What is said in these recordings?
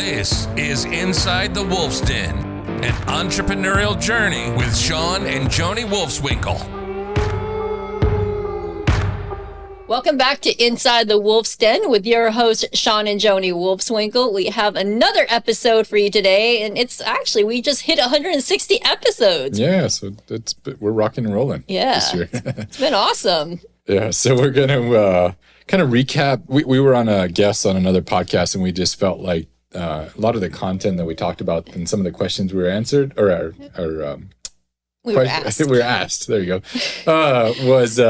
This is Inside the Wolf's Den, an entrepreneurial journey with Shawn and Joni Wolfswinkle. Welcome back to Inside the Wolf's Den with your host, Shawn and Joni Wolfswinkle. We have another episode for you today, and it's actually, we just hit 160 episodes. Yeah, so we're rocking and rolling this year. It's been awesome. Yeah, so we're going to kind of recap. We were on a guest on another podcast, and we just felt like a lot of the content that we talked about and some of the questions we were answered, or we were asked. There you go. Was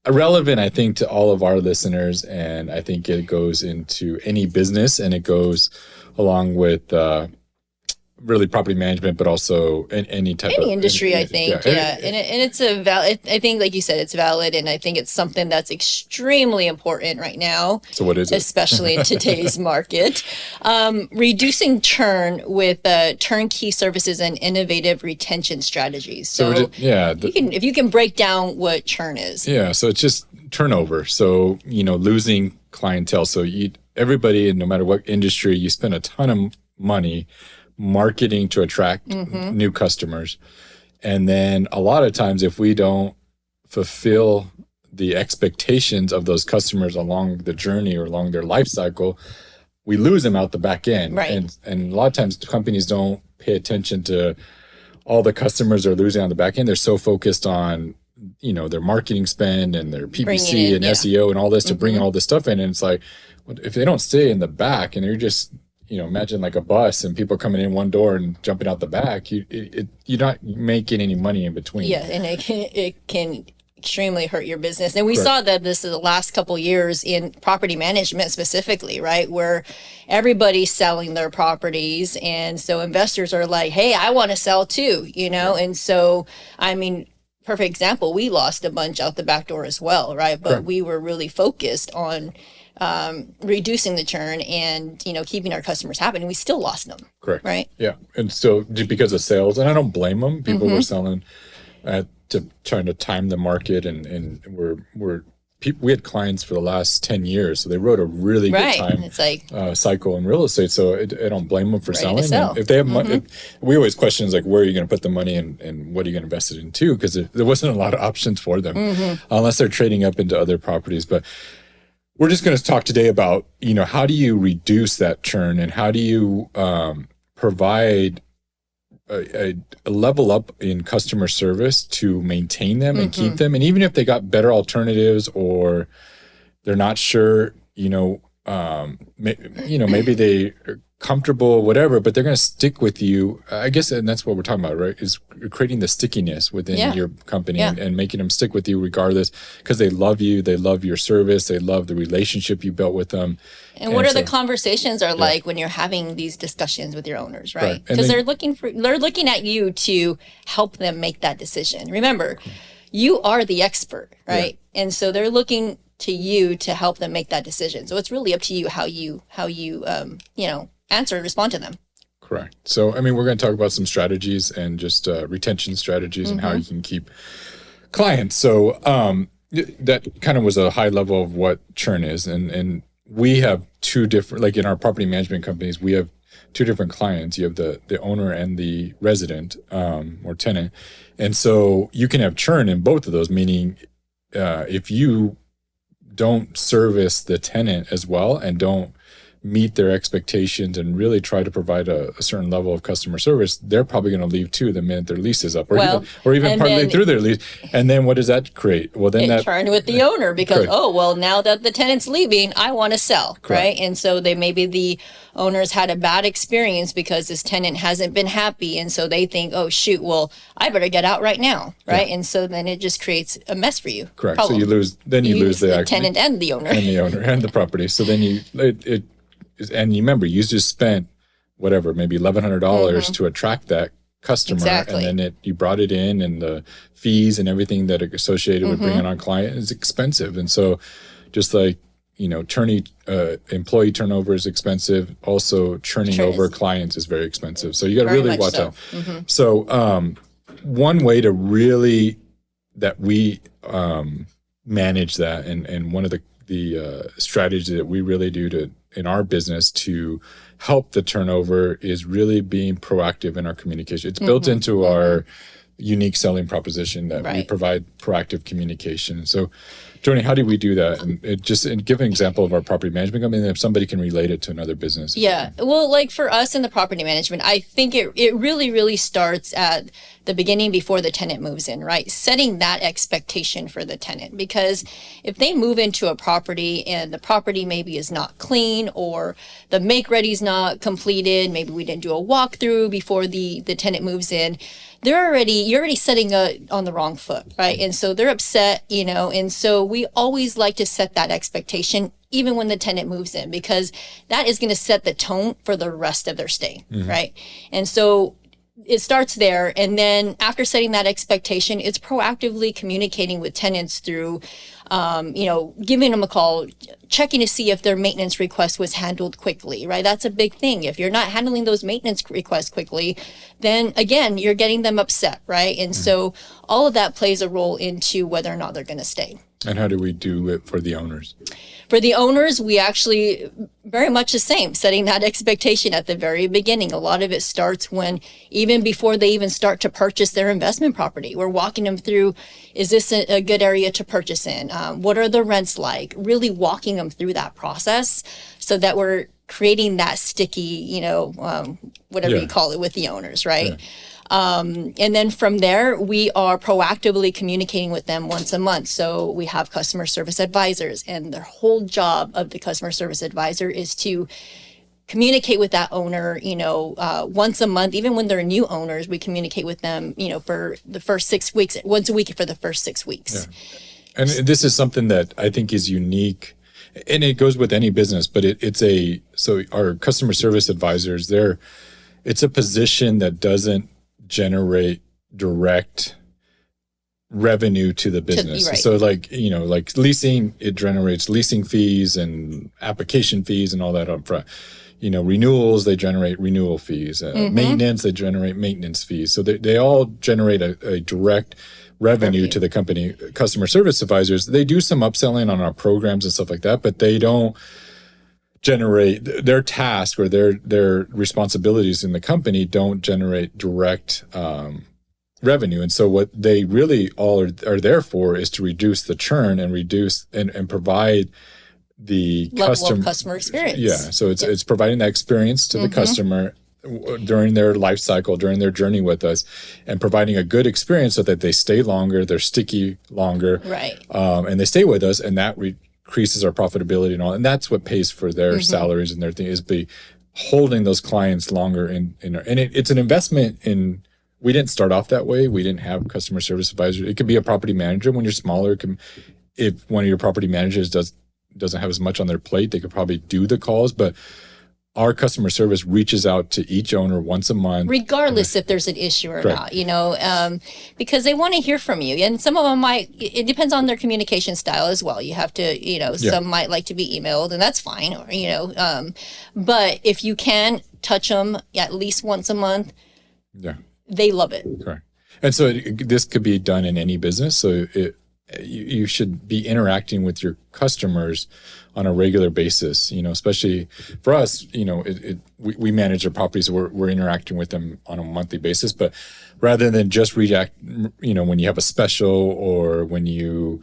relevant, I think, to all of our listeners, and I think it goes into any business, and it goes along with really property management, but also any industry. I think, and it's a valid. I think, like you said, it's valid, and I think it's something that's extremely important right now. So, what is it? Especially in today's market, reducing churn with turnkey services and innovative retention strategies. So, if you can break down what churn is. Yeah, so it's just turnover. So losing clientele. So everybody, no matter what industry, you spend a ton of money marketing to attract new customers. And then a lot of times, if we don't fulfill the expectations of those customers along the journey or along their life cycle, we lose them out the back end. Right. And a lot of times companies don't pay attention to all the customers they're losing on the back end. They're so focused on their marketing spend and their PPC and SEO and all this to bring all this stuff in. And it's like, if they don't stay in the back and they're just imagine like a bus and people coming in one door and jumping out the back, you're not making any money in between. Yeah, and it can extremely hurt your business. And we saw that this is the last couple of years in property management specifically, right? Where everybody's selling their properties. And so investors are like, hey, I want to sell too, And so, perfect example, we lost a bunch out the back door as well, right? But we were really focused on reducing the churn and keeping our customers happy, and we still lost them. Correct. Right. Yeah, and so because of sales, and I don't blame them. People were selling trying to time the market, and we had clients for the last 10 years, so they rode a really good time. It's like cycle in real estate. So I don't blame them for selling. Sell. If they have money, we always question like, where are you going to put the money and what are you going to invest it into? Because there wasn't a lot of options for them unless they're trading up into other properties. But we're just going to talk today about, how do you reduce that churn and how do you provide a level up in customer service to maintain them and keep them. And even if they got better alternatives or they're not sure, maybe they are comfortable, whatever, but they're going to stick with you, I guess. And that's what we're talking about, right? Is creating the stickiness within your company and making them stick with you regardless, because they love you, they love your service, they love the relationship you built with them. And what are the conversations are like when you're having these discussions with your owners, right? Because they're looking at you to help them make that decision. Remember, you are the expert, right? Yeah. And so they're looking to you to help them make that decision. So it's really up to you how you answer and respond to them. Correct. So, we're going to talk about some strategies and just retention strategies and how you can keep clients. So that kind of was a high level of what churn is. And we have two different, like in our property management companies, we have two different clients. You have the owner and the resident or tenant. And so you can have churn in both of those, meaning if you don't service the tenant as well and don't meet their expectations and really try to provide a certain level of customer service, they're probably going to leave too the minute their lease is up, or even partly through their lease. And then what does that create? Well, then that churn with the owner because now that the tenant's leaving, I want to sell, right? And so maybe the owners had a bad experience because this tenant hasn't been happy, and so they think, oh shoot, well I better get out right now, right? And so then it just creates a mess for you. Correct. Problem. So you lose the tenant and the owner and the property. So then and you remember, you just spent whatever, maybe $1,100 to attract that customer, and then you brought it in, and the fees and everything that are associated with bringing on a client is expensive. And so, just like employee turnover is expensive, also churning over clients is very expensive. So you got to really watch out. So one way to really that we manage that, and one of the strategies that we really do in our business to help the turnover is really being proactive in our communication. It's built into our unique selling proposition that we provide proactive communication. So, Joni, how do we do that? And give an example of our property management company, if somebody can relate it to another business. Yeah. Well, like for us in the property management, I think it really, really starts at the beginning before the tenant moves in, right? Setting that expectation for the tenant. Because if they move into a property and the property maybe is not clean or the make ready is not completed, maybe we didn't do a walkthrough before the tenant moves in, you're already setting on the wrong foot, right? And so they're upset, and so we always like to set that expectation even when the tenant moves in, because that is going to set the tone for the rest of their stay, right? And so it starts there. And then after setting that expectation, it's proactively communicating with tenants through, giving them a call, checking to see if their maintenance request was handled quickly, right? That's a big thing. If you're not handling those maintenance requests quickly, then again, you're getting them upset, right? And so all of that plays a role into whether or not they're going to stay. And how do we do it for the owners? For the owners, we actually very much the same, setting that expectation at the very beginning. A lot of it starts when, even before they even start to purchase their investment property, we're walking them through, is this a good area to purchase in? What are the rents like? Really walking them through that process so that we're creating that sticky, whatever you call it with the owners, right? Yeah. And then from there, we are proactively communicating with them once a month. So we have customer service advisors, and the whole job of the customer service advisor is to communicate with that owner, once a month. Even when they're new owners, we communicate with them, for the first 6 weeks, once a week for the first 6 weeks. Yeah. And this is something that I think is unique, and it goes with any business, but so our customer service advisors, it's a position that doesn't generate direct revenue to the business. So like leasing, it generates leasing fees and application fees and all that up front. Renewals, they generate renewal fees. Maintenance, they generate maintenance fees. So they all generate a direct revenue to the company. Customer service advisors, they do some upselling on our programs and stuff like that, but they don't generate their task or their responsibilities in the company don't generate direct revenue. And so what they really all are there for is to reduce the churn and reduce and provide the customer experience. Yeah. So it's providing that experience to the customer during their life cycle, during their journey with us, and providing a good experience so that they stay longer, they're sticky longer, right? And they stay with us, and that increases our profitability and all. And that's what pays for their salaries and their thing, is be holding those clients longer. And it's an investment in. We didn't start off that way. We didn't have customer service advisors. It could be a property manager when you're smaller. If one of your property managers doesn't have as much on their plate, they could probably do the calls, but our customer service reaches out to each owner once a month, regardless if there's an issue or not, because they want to hear from you. And some of them it depends on their communication style as well. You have to, some might like to be emailed, and that's fine, or, but if you can touch them at least once a month, they love it. Correct. And so this could be done in any business. So you should be interacting with your customers on a regular basis, especially for us, we manage their properties, so we're interacting with them on a monthly basis. But rather than just react, when you have a special or when you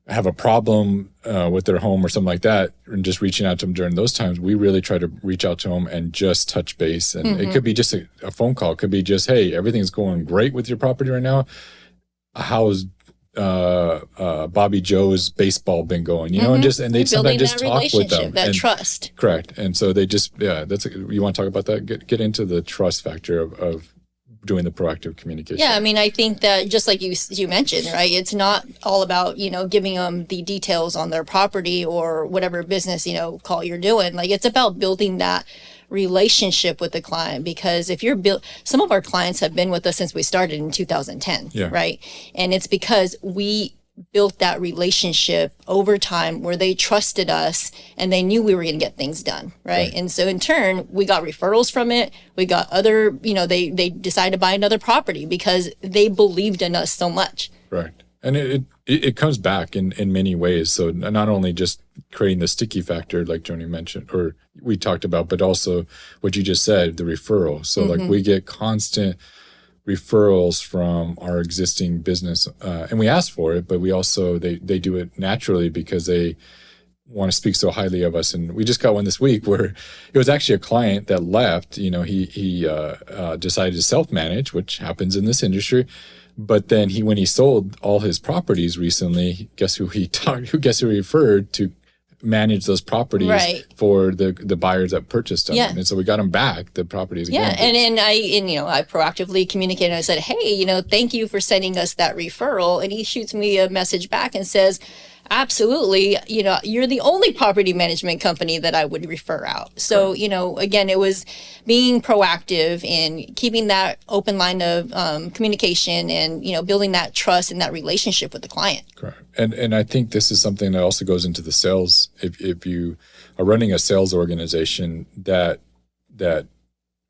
have a problem with their home or something like that, and just reaching out to them during those times, we really try to reach out to them and just touch base. And it could be just a phone call. It could be just, hey, everything's going great with your property right now. How's Bobby Joe's baseball been going, and they sometimes just talk with them, that trust. Correct. And so they just, you want to talk about that? Get into the trust factor of doing the proactive communication. Yeah. I mean, I think that just like you mentioned, right, it's not all about, giving them the details on their property or whatever business, call you're doing. Like, it's about building that relationship with the client, because if some of our clients have been with us since we started in 2010, right? And it's because we built that relationship over time where they trusted us and they knew we were going to get things done, right? And so in turn, we got referrals from it. We got other, they decided to buy another property because they believed in us so much. Right. And it comes back in many ways. So not only just creating the sticky factor, like Joni mentioned, or we talked about, but also what you just said, the referral. So like we get constant referrals from our existing business, and we ask for it, but we also, they do it naturally because they want to speak so highly of us. And we just got one this week where it was actually a client that left. You know, he decided to self-manage, which happens in this industry. But then when he sold all his properties recently, guess who he referred to manage those properties for the buyers that purchased them. Yeah. And so we got him back the properties again. Yeah, and I proactively communicated. I said, hey, thank you for sending us that referral. And he shoots me a message back and says, absolutely, you're the only property management company that I would refer out. So, again, it was being proactive and keeping that open line of communication and, building that trust and that relationship with the client. Correct. And I think this is something that also goes into the sales. If you are running a sales organization, that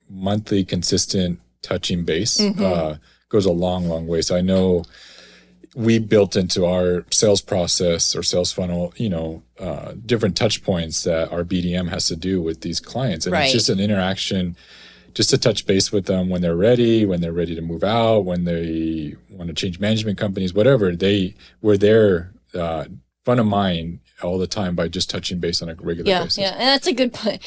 monthly consistent touching base goes a long, long way. So I know we built into our sales process or sales funnel, different touch points that our BDM has to do with these clients. And it's just an interaction, just to touch base with them when they're ready to move out, when they want to change management companies, whatever. We're there, front of mind all the time by just touching base on a regular basis. Yeah, and that's a good point.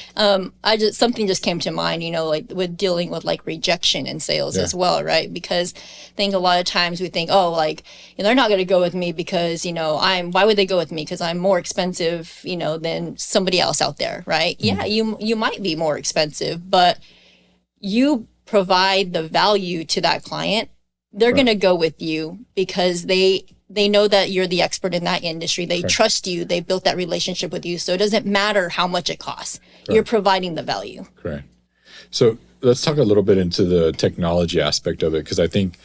Something just came to mind, like with dealing with like rejection in sales as well, right? Because I think a lot of times we think, they're not going to go with me because, why would they go with me? Because I'm more expensive, than somebody else out there, right? Yeah, you might be more expensive, but you provide the value to that client. They're going to go with you because they know that you're the expert in that industry. They trust you. They built that relationship with you. So it doesn't matter how much it costs. You're providing the value. Correct. So let's talk a little bit into the technology aspect of it, because I think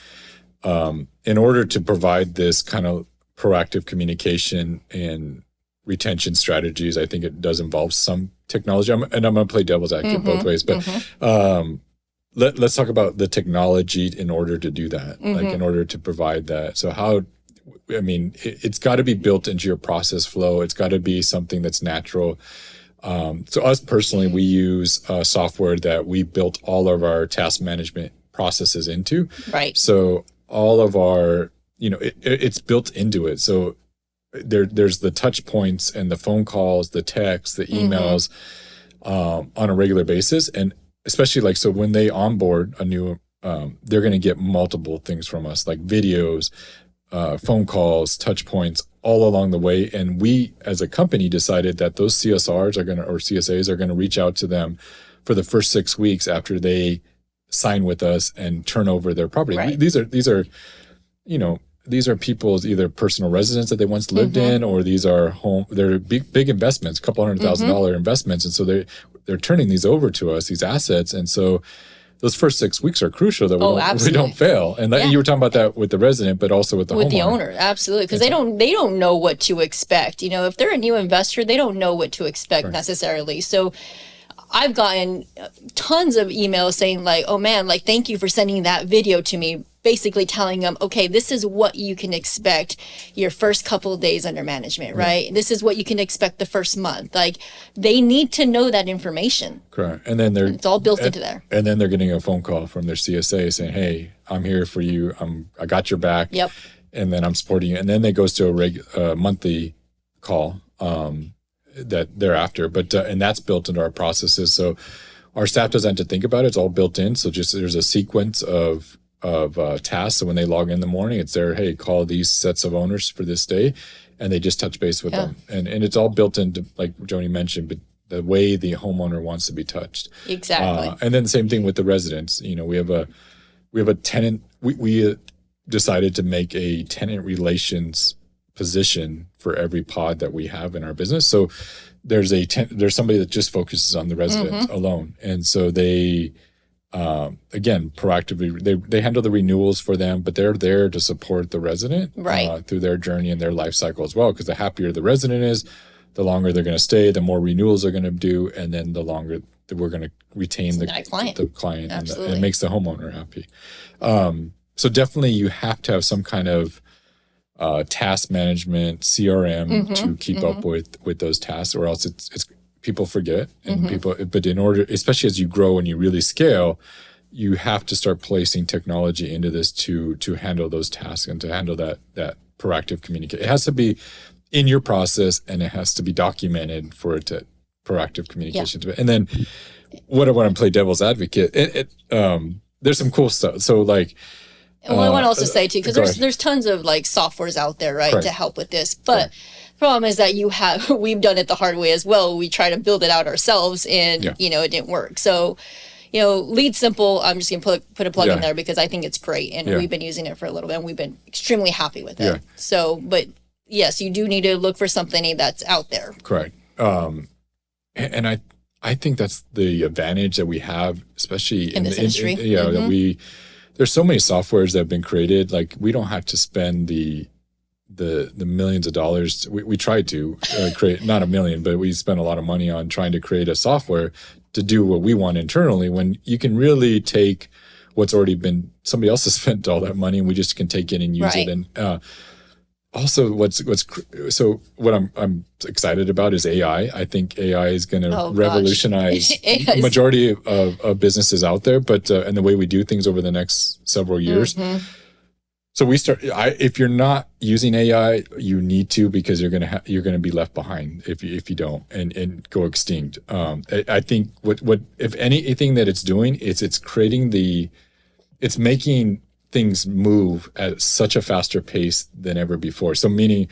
in order to provide this kind of proactive communication and retention strategies, I think it does involve some technology. I'm going to play devil's advocate both ways, but let's talk about the technology in order to do that, like in order to provide that. So it's got to be built into your process flow. It's got to be something that's natural. So us personally, we use software that we built all of our task management processes into. Right. So all of our, it's built into it. So there's the touch points and the phone calls, the texts, the emails on a regular basis. And especially so when they onboard a new, they're going to get multiple things from us, like videos, phone calls, touch points all along the way. And we as a company decided that those CSAs are going to reach out to them for the first 6 weeks after they sign with us and turn over their property. Right. These are people's either personal residence that they once lived in, or these are they're big investments, $200,000 investments. And so they're turning these over to us, these assets. And so those first 6 weeks are crucial that we don't fail. And you were talking about that with the resident, but also with the homeowner. The owner, absolutely, because they don't know what to expect. If they're a new investor, they don't know what to expect necessarily. So I've gotten tons of emails saying like, oh man, thank you for sending that video to me. Basically telling them, okay, this is what you can expect your first couple of days under management, right? This is what you can expect the first month. They need to know that information. Correct. And then it's all built into there. And then they're getting a phone call from their CSA saying, hey, I'm here for you. I got your back. Yep. And then I'm supporting you. And then it goes to a monthly call that thereafter. But and that's built into our processes. So our staff doesn't have to think about it. It's all built in. So just there's a sequence of tasks. So when they log in the morning, it's there, hey, call these sets of owners for this day, and they just touch base with them. And it's all built into, like Joni mentioned, but the way the homeowner wants to be touched. Exactly. And then the same thing with the residents. We have a tenant. We decided to make a tenant relations position for every pod that we have in our business. So there's somebody that just focuses on the residents alone. And so they again, proactively, they handle the renewals for them, but they're there to support the resident through their journey and their life cycle as well. Because the happier the resident is, the longer they're going to stay, the more renewals they're going to do, and then the longer that we're going to retain the client, and it makes the homeowner happy. So definitely, you have to have some kind of task management, CRM to keep up with those tasks, or else it's people forget and but in order, especially as you grow and you really scale, you have to start placing technology into this to handle those tasks and to handle that proactive communication. It has to be in your process and it has to be documented for it to proactive communication to it. And then what I want to play devil's advocate, there's some cool stuff. So like, and I want to also say too, because there's tons of like softwares out there, right, to help with this. But the problem is that we've done it the hard way as well. We try to build it out ourselves, and it didn't work. So, Lead Simple, I'm just gonna put a plug in there because I think it's great, and we've been using it for a little bit, and we've been extremely happy with it. So, but yes, you do need to look for something that's out there. Correct. And I think that's the advantage that we have, especially in this industry. That there's so many softwares that have been created. Like we don't have to spend the millions of dollars. We tried to create, not a million, but we spent a lot of money on trying to create a software to do what we want internally, when you can really take what's already been, somebody else has spent all that money and we just can take it and use it. And also what I'm excited about is AI. I think AI is going to revolutionize the majority of businesses out there, but and the way we do things over the next several years. So if you're not using AI, you need to, because you're gonna be left behind if you don't and go extinct. I think what if anything that it's doing is it's making things move at such a faster pace than ever before. So meaning,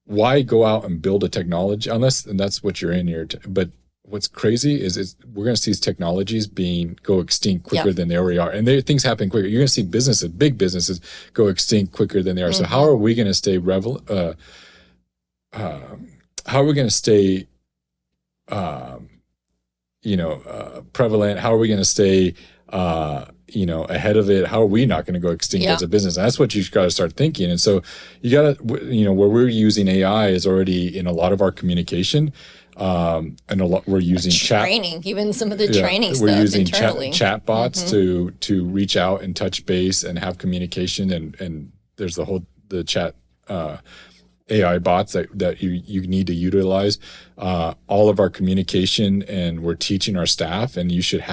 why go out and build a technology unless, and that's what you're in here. But what's crazy is we're going to see these technologies go extinct quicker than they already are, and things happen quicker. You're going to see big businesses go extinct quicker than they are. So how are we going to stay prevalent? How are we going to stay ahead of it? How are we not going to go extinct as a business? And that's what you got to start thinking. And so you got to, where we're using AI is already in a lot of our communication. And we're using training, even some of the training stuff. We're using internally. chat bots to reach out and touch base and have communication. And there's the chat AI bots that you need to utilize. All of our communication, and we're teaching our staff, and you should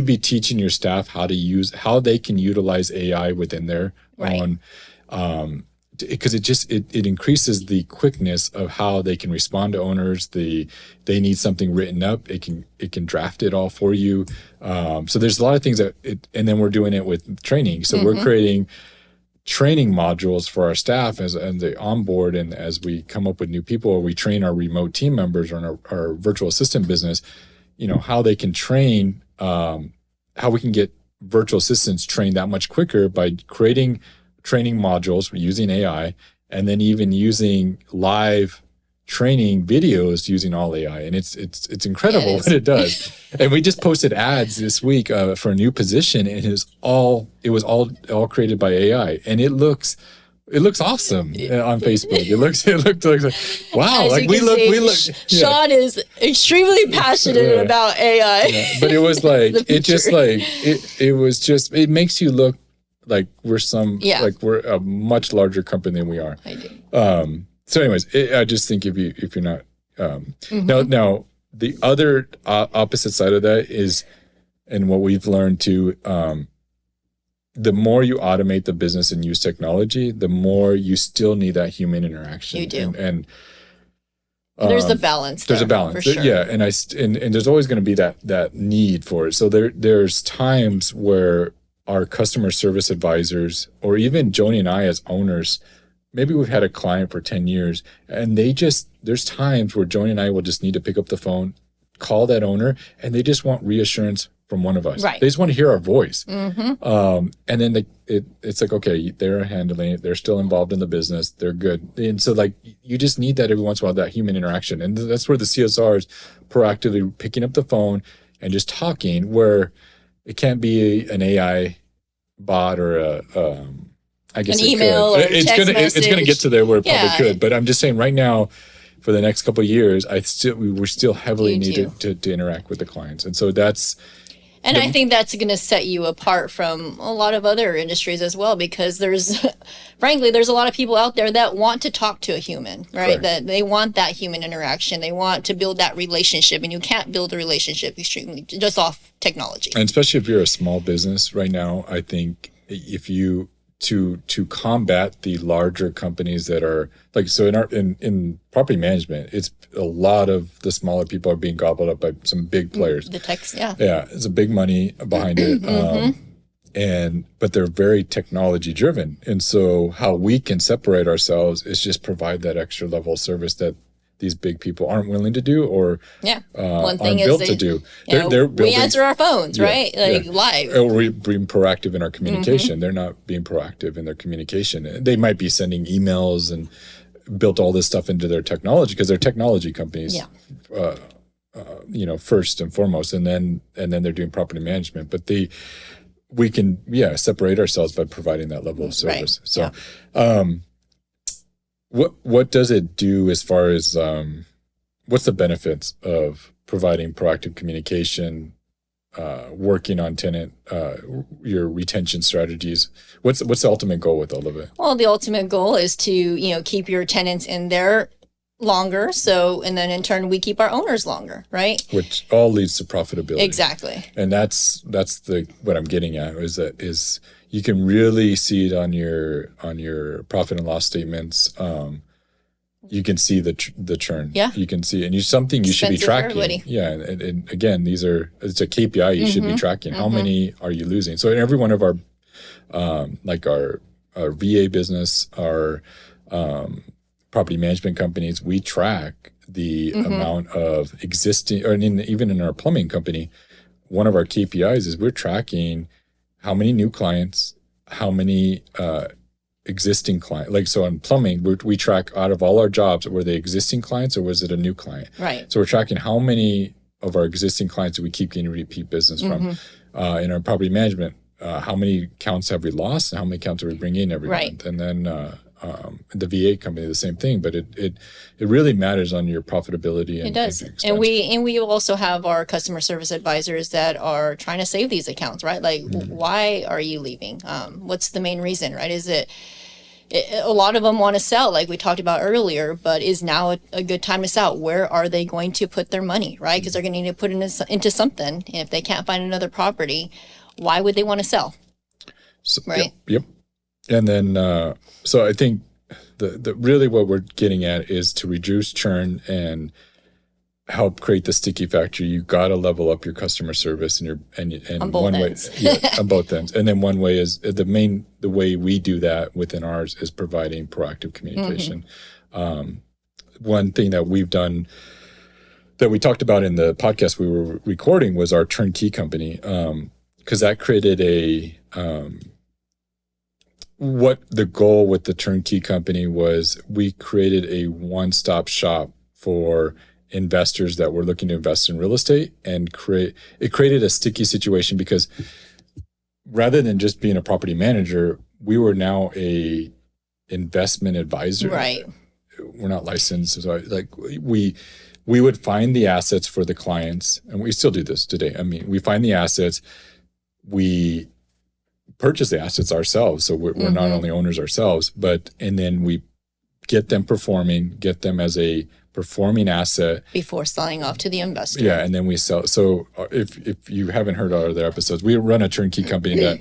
be teaching your staff how they can utilize AI within their own, because it increases the quickness of how they can respond to owners. They need something written up, it can draft it all for you. So there's a lot of things and then we're doing it with training. So we're creating training modules for our staff as they onboard, and as we come up with new people, or we train our remote team members or in our virtual assistant business, how they can train, how we can get virtual assistants trained that much quicker by creating training modules using AI, and then even using live training videos using all AI. And it's incredible what it does. And we just posted ads this week for a new position, and it was all created by AI, and it looks awesome on Facebook. It looked like, wow, as like we look. Shawn is extremely passionate about AI. Yeah. But it was like it makes you look like we're a much larger company than we are. I do. So anyways, I just think if you're not now the other opposite side of that is, and what we've learned too, the more you automate the business and use technology, the more you still need that human interaction. You do, and there's a balance. There's a balance, for sure. Yeah, and there's always going to be that need for it. So there's times where our customer service advisors, or even Joni and I as owners, maybe we've had a client for 10 years, and there's times where Joni and I will just need to pick up the phone, call that owner, and they just want reassurance from one of us. Right. They just want to hear our voice. And then it's like, okay, they're handling it. They're still involved in the business. They're good. And so you just need that every once in a while, that human interaction. And that's where the CSR is proactively picking up the phone and just talking, where it can't be an AI bot or I guess an email or it's gonna get to there where it probably could. But I'm just saying right now, for the next couple of years, we're still heavily needed to interact with the clients, and so that's And I think that's going to set you apart from a lot of other industries as well, because frankly, there's a lot of people out there that want to talk to a human, right? Correct. That they want that human interaction. They want to build that relationship, and you can't build a relationship extremely just off technology. And especially if you're a small business right now, I think if you to combat the larger companies that are like, so in property management, it's a lot of the smaller people are being gobbled up by some big players. The techs, yeah. Yeah, it's a big money behind it. But they're very technology driven. And so how we can separate ourselves is just provide that extra level of service that these big people aren't willing to do or One thing aren't built to do. They're building, we answer our phones, right? Live. Or we're being proactive in our communication. They're not being proactive in their communication. They might be sending emails and built all this stuff into their technology because they're technology companies. First and foremost, and then they're doing property management. But we can separate ourselves by providing that level of service. Right. So, what does it do as far as what's the benefits of providing proactive communication, working on tenant, your retention strategies? What's the ultimate goal with all of it? Well, the ultimate goal is to keep your tenants in there longer. And then in turn, we keep our owners longer, right? Which all leads to profitability. Exactly. And that's what I'm getting at is you can really see it on your profit and loss statements. You can see the churn. Yeah. You can see, and something you should be tracking. Yeah. And again, it's a KPI you should be tracking. How many are you losing? So in every one of our, our VA business, our, property management companies, we track the amount of existing, or even in our plumbing company, one of our KPIs is we're tracking how many new clients, how many existing clients. Like, so on plumbing, we track out of all our jobs, were they existing clients or was it a new client? Right. So we're tracking how many of our existing clients do we keep getting repeat business from. In our property management, how many counts have we lost and how many counts are we bringing in every month? And then the VA company, the same thing, but it really matters on your profitability. And, it does. And we also have our customer service advisors that are trying to save these accounts, right? Like, why are you leaving? What's the main reason, right? Is it a lot of them want to sell, like we talked about earlier, but is now a good time to sell? Where are they going to put their money, right? Because they're going to need to put it into something. And if they can't find another property, why would they want to sell? So, right. Yep. And then, so I think the really what we're getting at is to reduce churn and help create the sticky factor. You got to level up your customer service and on both one ends. way, on both ends. And then one way is the way we do that within ours is providing proactive communication. One thing that we've done that we talked about in the podcast we were recording was our turnkey company. Because that created what the goal with the turnkey company was, we created a one-stop shop for investors that were looking to invest in real estate, and it created a sticky situation because rather than just being a property manager, we were now a investment advisor. Right. We're not licensed. So we would find the assets for the clients, and we still do this today. I mean, we find the assets, we purchase the assets ourselves. So we're not only owners ourselves, and then we get them performing, get them as a performing asset before selling off to the investor. Yeah. And then we sell. So if you haven't heard our other episodes, we run a turnkey company that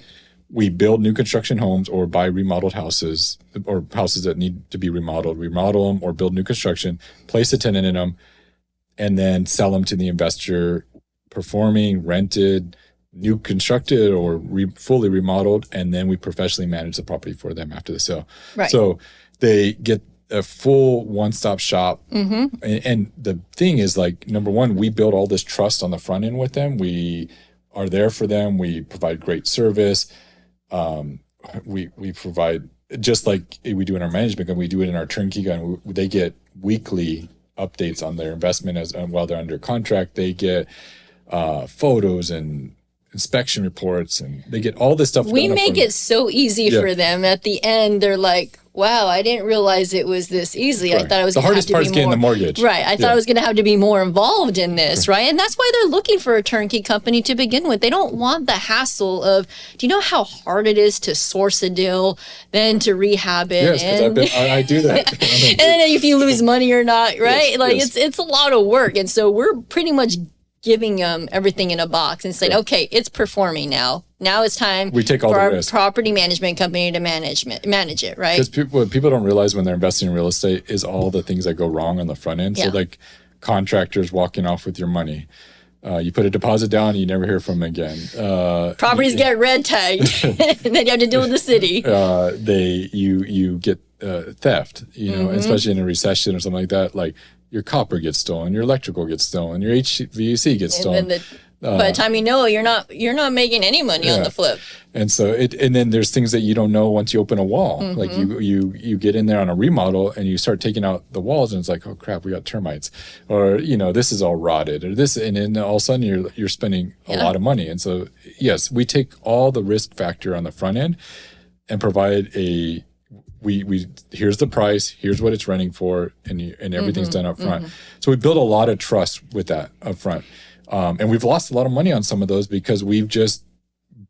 we build new construction homes or buy remodeled houses or houses that need to be remodeled, remodel them or build new construction, place a tenant in them, and then sell them to the investor, performing, rented, new constructed or fully remodeled, and then we professionally manage the property for them after the sale. Right. So they get a full one-stop shop. And the thing is, like, number one, we build all this trust on the front end with them. We are there for them. We provide great service. We provide, just like we do in our management gun, we do it in our turnkey gun. They get weekly updates on their investment while they're under contract. They get photos and inspection reports, and they get all this stuff. We make it so easy for them. At the end, they're like, wow, I didn't realize it was this easy. Right. I thought I was The gonna hardest have to part be is getting more, the mortgage. Right. I thought I was going to have to be more involved in this, right? And that's why they're looking for a turnkey company to begin with. They don't want the hassle of, do you know how hard it is to source a deal, then to rehab it? Yes, because I do that. And then if you lose money or not, right? Yes, like yes. it's a lot of work. And so we're pretty much giving them everything in a box and saying, okay, it's performing now. Now it's time We take all for the our risk. property management company to manage it, right? Because what people don't realize when they're investing in real estate is all the things that go wrong on the front end. Yeah. So like contractors walking off with your money. You put a deposit down, you never hear from them again. Properties get red tagged, and then you have to deal with the city. You get theft, Mm-hmm. especially in a recession or something like that. Like your copper gets stolen, your electrical gets stolen, your HVAC gets stolen. And then by the time you know it, you're not making any money on the flip. And so and then there's things that you don't know once you open a wall. Mm-hmm. Like you get in there on a remodel and you start taking out the walls and it's like, oh crap, we got termites, or this is all rotted, or this, and then all of a sudden you're spending a lot of money. And so yes, we take all the risk factor on the front end and provide we here's the price, here's what it's renting for, and everything's done up front. So we build a lot of trust with that up front. And we've lost a lot of money on some of those because we've just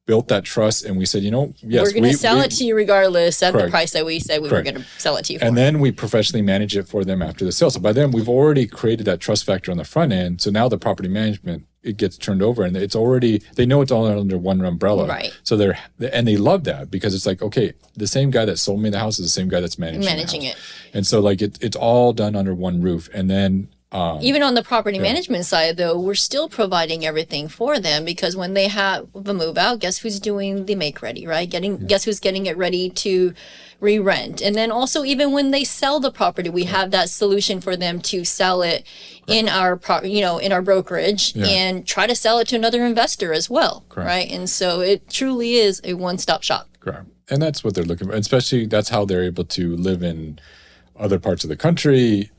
built that trust and we said, yes, we're going to sell it to you regardless at the Correct. price that we said we were going to sell it to you for. And then we professionally manage it for them after the sale. So by then we've already created that trust factor on the front end. So now the property management, it gets turned over and they know it's all under one umbrella. Right. So they love that because it's like, okay, the same guy that sold me the house is the same guy that's managing it. And so like it's all done under one roof. And then even on the property management side, though, we're still providing everything for them because when they have the move out, guess who's doing the make ready, right? Guess who's getting it ready to re-rent. And then also even when they sell the property, we have that solution for them to sell it in our in our brokerage and try to sell it to another investor as well, right? And so it truly is a one-stop shop. Correct. And that's what they're looking for. And especially that's how they're able to live in other parts of the country,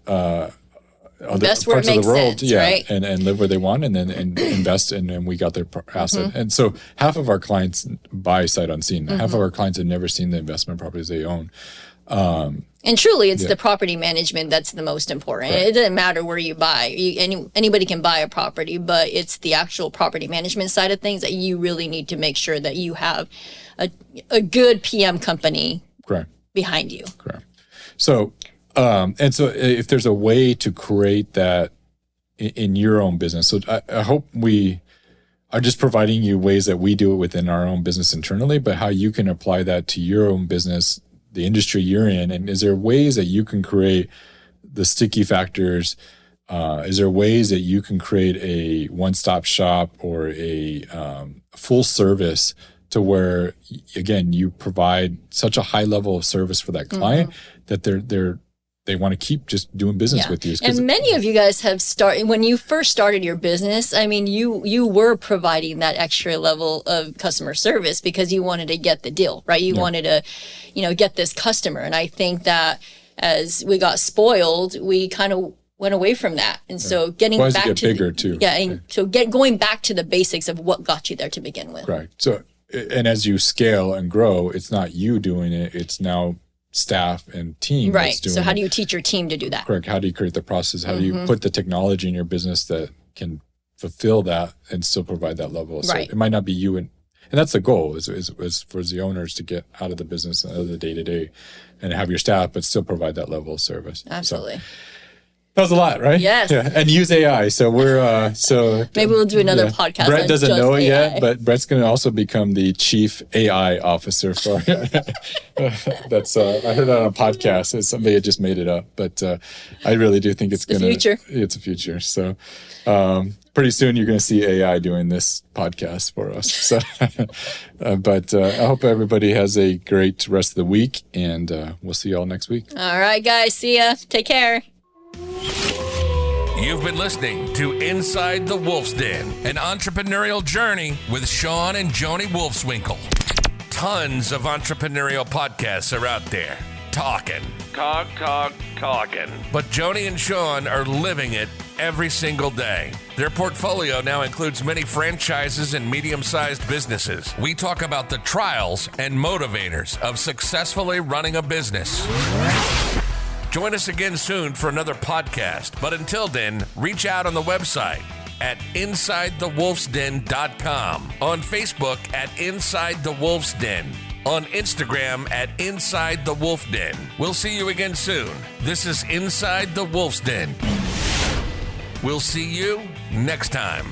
other Best where it parts of the makes world, sense, right? and live where they want, and then invest, and we got their asset. And so half of our clients buy sight unseen. Half of our clients have never seen the investment properties they own. And truly, it's the property management that's the most important. It doesn't matter where you buy. Anybody can buy a property, but it's the actual property management side of things that you really need to make sure that you have a good PM company behind you. Correct. So, and so if there's a way to create that in your own business, so I hope we are just providing you ways that we do it within our own business internally, but how you can apply that to your own business, the industry you're in. And is there ways that you can create the sticky factors? Is there ways that you can create a one-stop shop or a full service to where, again, you provide such a high level of service for that client that they want to keep just doing business with you. And many of you guys have started, when you first started your business, I mean, you were providing that extra level of customer service because you wanted to get the deal, right? You wanted to, get this customer. And I think that as we got spoiled, we kind of went away from that. And so getting back to bigger too. Yeah. And so going back to the basics of what got you there to begin with. Right. So, and as you scale and grow, it's not you doing it. It's now staff and team. Right. That's doing So how it. do you teach your team to do that? Correct. How do you create the process? How do you put the technology in your business that can fulfill that and still provide that level? So it might not be you, and that's the goal is for the owners to get out of the business and out of the day-to-day and have your staff, but still provide that level of service. Absolutely. So, that was a lot, right? Yes. Yeah. And use AI. So we're maybe we'll do another podcast. Brett doesn't know it AI. yet, but Brett's going to also become the chief AI officer for. That's I heard that on a podcast. Somebody had just made it up, but I really do think it's going to. Future. It's a future. So pretty soon you're going to see AI doing this podcast for us. So, but I hope everybody has a great rest of the week, and we'll see you all next week. All right, guys. See ya. Take care. You've been listening to Inside the Wolf's Den, an entrepreneurial journey with Shawn and Joni Wolfswinkle. Tons of entrepreneurial podcasts are out there talking talking. But Joni and Shawn are living it every single day. Their portfolio now includes many franchises and medium-sized businesses. We talk about the trials and motivators of successfully running a business. Join us again soon for another podcast. But until then, reach out on the website at InsideTheWolfsDen.com, on Facebook at Inside the Wolf's Den, on Instagram at Inside the Wolf Den. We'll see you again soon. This is Inside the Wolf's Den. We'll see you next time.